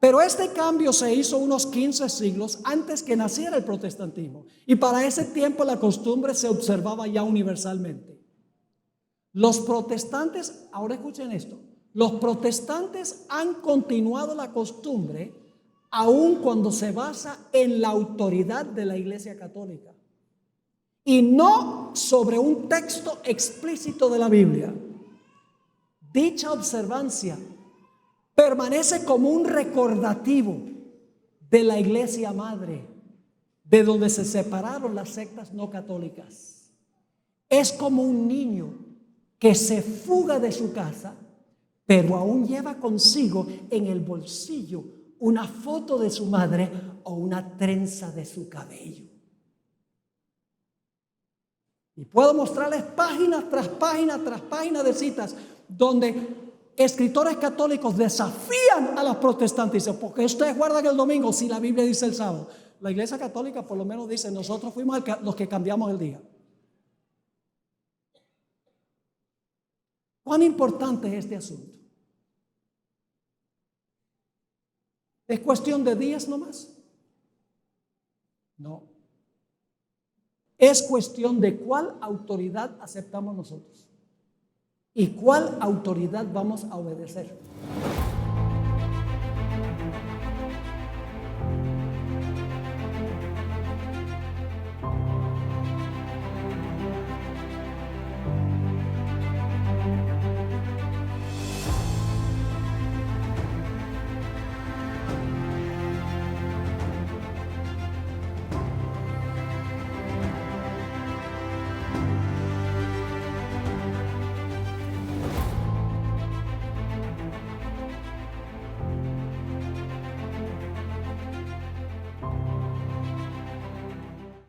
pero este cambio se hizo unos 15 siglos antes que naciera el protestantismo, y para ese tiempo la costumbre se observaba ya universalmente. Los protestantes, ahora escuchen esto, los protestantes han continuado la costumbre aun cuando se basa en la autoridad de la Iglesia Católica y no sobre un texto explícito de la Biblia. Dicha observancia permanece como un recordativo de la Iglesia Madre, de donde se separaron las sectas no católicas. Es como un niño que se fuga de su casa, pero aún lleva consigo en el bolsillo una foto de su madre o una trenza de su cabello. Y puedo mostrarles página tras página tras página de citas donde escritores católicos desafían a los protestantes. Dicen: ¿por qué ustedes guardan el domingo si la Biblia dice el sábado? La Iglesia Católica por lo menos dice: nosotros fuimos los que cambiamos el día. ¿Cuán importante es este asunto? ¿Es cuestión de días nomás? No. Es cuestión de cuál autoridad aceptamos nosotros y cuál autoridad vamos a obedecer.